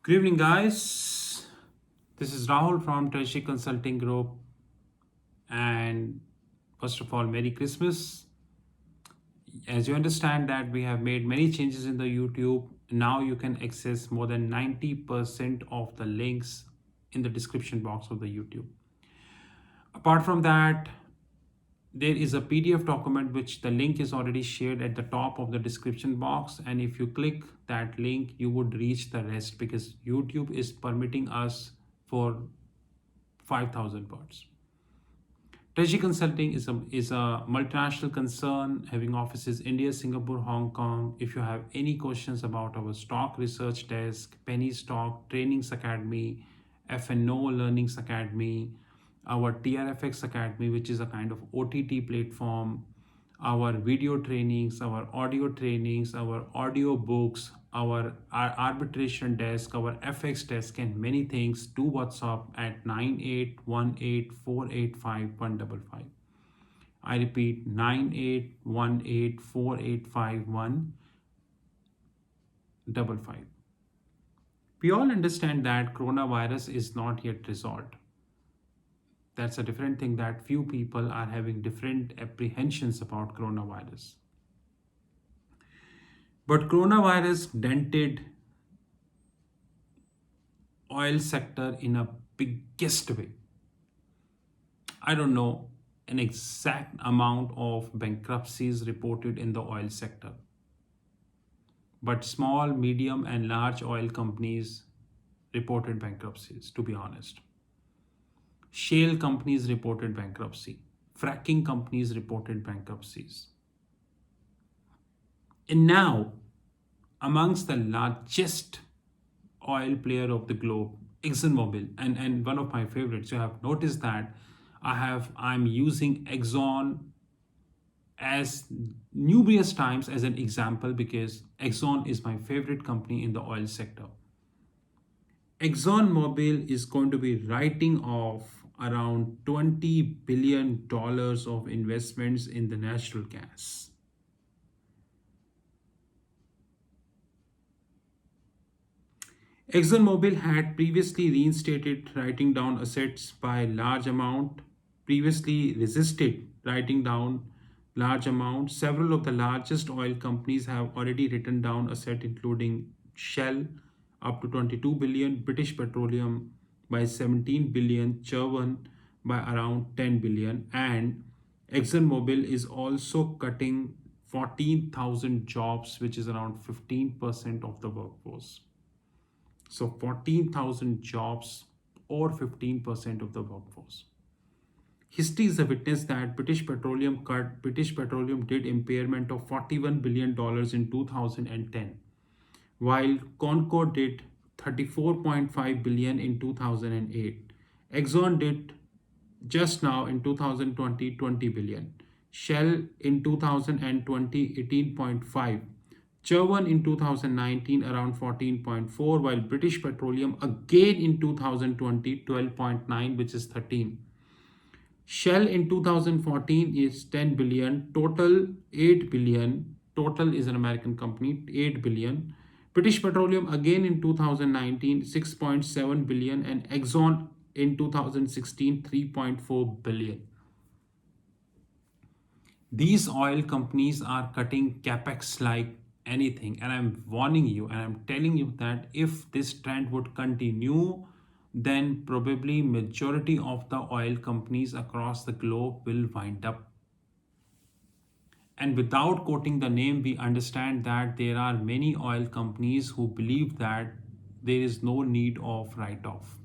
Good evening, guys. This is Rahul from Treasury Consulting Group. And first of all, Merry Christmas. As you understand that we have made many changes in the YouTube. Now you can access more than 90% of the links in the description box of the YouTube. Apart from that, there is a PDF document which the link is already shared at the top of the description box, and if you click that link you would reach the rest because YouTube is permitting us for 5,000 words. Treasury Consulting is a multinational concern having offices India, Singapore, Hong Kong. If you have any questions about our stock research desk, penny stock, trainings academy, FNO learnings academy, our TRFX Academy, which is a kind of OTT platform, our video trainings, our audio books, our arbitration desk, our FX desk, and many things, do WhatsApp at 9818485155. I repeat, 9818485155. We all understand that coronavirus is not yet resolved. That's a different thing, that few people are having different apprehensions about coronavirus. But coronavirus dented oil sector in a biggest way. I don't know an exact amount of bankruptcies reported in the oil sector. But small, medium, and large oil companies reported bankruptcies, to be honest. Shale companies reported bankruptcy. Fracking companies reported bankruptcies. And now, amongst the largest oil player of the globe, ExxonMobil, and one of my favorites, you have noticed that I'm using Exxon as numerous times as an example because Exxon is my favorite company in the oil sector. ExxonMobil is going to be writing off around $20 billion of investments in the natural gas. ExxonMobil had previously reinstated writing down assets by large amount, previously resisted writing down large amount. Several of the largest oil companies have already written down asset, including Shell up to 22 billion, British Petroleum by 17 billion, Chevron by around 10 billion, and ExxonMobil is also cutting 14,000 jobs, which is around 15% of the workforce. So 14,000 jobs or 15% of the workforce. History is a witness that British Petroleum did impairment of $41 billion in 2010, while Concord did 34.5 billion in 2008. Exxon did just now in 2020 20 billion. Shell in 2020 18.5. Chevron in 2019 around 14.4, while British Petroleum again in 2020 12.9, which is 13. Shell in 2014 is 10 billion, total 8 billion. Total is an American company, 8 billion. British Petroleum again in 2019 6.7 billion, and Exxon in 2016 3.4 billion. These oil companies are cutting capex like anything, and I'm warning you and I'm telling you that if this trend would continue, then probably majority of the oil companies across the globe will wind up. And without quoting the name, we understand that there are many oil companies who believe that there is no need of write-off.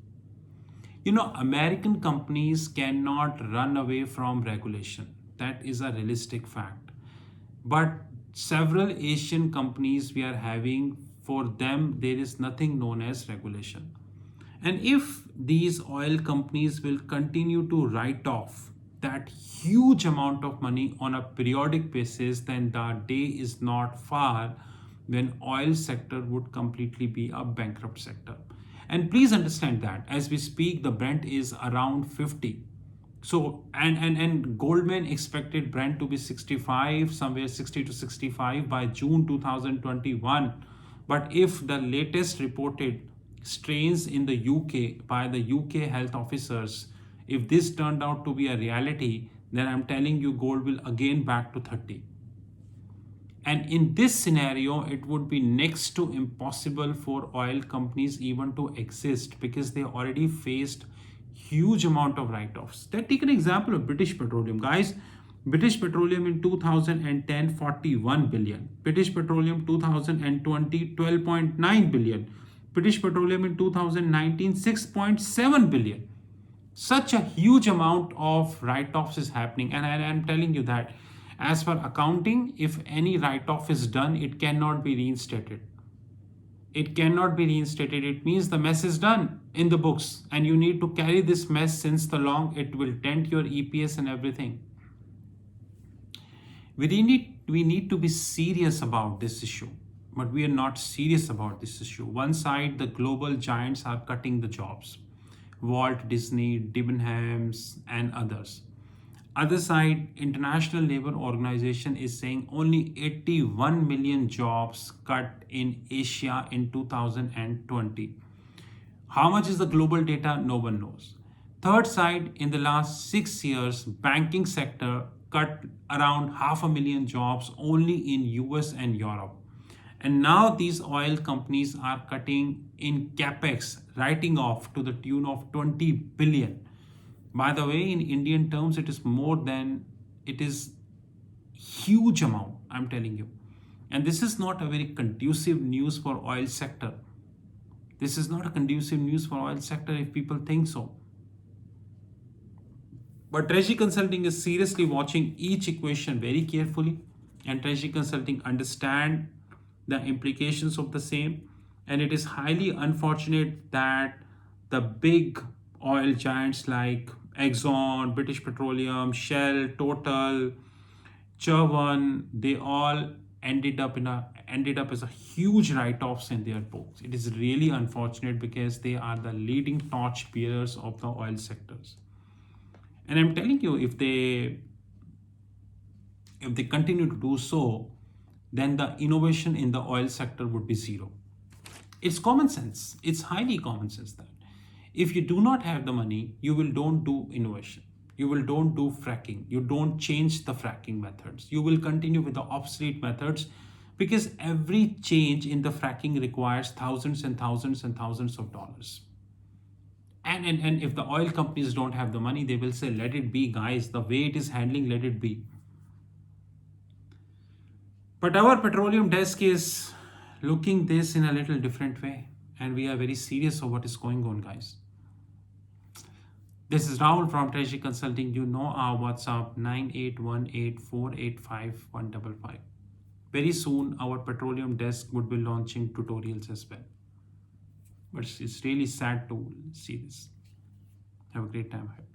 American companies cannot run away from regulation. That is a realistic fact. But several Asian companies we are having, for them, there is nothing known as regulation. And if these oil companies will continue to write off that huge amount of money on a periodic basis, then the day is not far when oil sector would completely be a bankrupt sector. And please understand that as we speak, the Brent is around 50. So and Goldman expected Brent to be 65, somewhere 60 to 65 by June 2021. But if the latest reported strains in the UK by the UK health officers, if this turned out to be a reality, then I'm telling you gold will again back to 30. And in this scenario, it would be next to impossible for oil companies even to exist because they already faced huge amount of write-offs. Let's take an example of British Petroleum, guys. British Petroleum in 2010, 41 billion. British Petroleum 2020, 12.9 billion. British Petroleum in 2019, 6.7 billion. Such a huge amount of write-offs is happening, and I'm telling you that as for accounting, if any write-off is done, it cannot be reinstated. It cannot be reinstated. It means the mess is done in the books, and you need to carry this mess since the long it will dent your EPS and everything. We need to be serious about this issue, but we are not serious about this issue. One side, the global giants are cutting the jobs. Walt Disney, Debenhams, and others. Other side, International Labour Organization is saying only 81 million jobs cut in Asia in 2020. How much is the global data? No one knows. Third side, in the last 6 years, banking sector cut around 500,000 jobs only in US and Europe. And now these oil companies are cutting in capex, writing off to the tune of 20 billion. By the way, in Indian terms, it is huge amount, I'm telling you. And this is not a very conducive news for oil sector. This is not a conducive news for oil sector if people think so. But Treasury Consulting is seriously watching each equation very carefully, and Treasury Consulting understand the implications of the same. And it is highly unfortunate that the big oil giants like Exxon, British Petroleum, Shell, Total, Chevron, they all ended up as a huge write-offs in their books. It is really unfortunate because they are the leading torch bearers of the oil sectors. And I'm telling you, if they continue to do so, then the innovation in the oil sector would be zero. It's common sense. It's highly common sense that if you do not have the money, you will don't do innovation. You will don't do fracking. You don't change the fracking methods. You will continue with the obsolete methods because every change in the fracking requires thousands and thousands and thousands of dollars. And if the oil companies don't have the money, they will say, let it be, guys. The way it is handling, let it be. But our petroleum desk is looking this in a little different way, and we are very serious of what is going on, guys. This is Rahul from Treasury Consulting. You know our WhatsApp 9818485155. Very soon our petroleum desk would be launching tutorials as well. But it's really sad to see this. Have a great time ahead.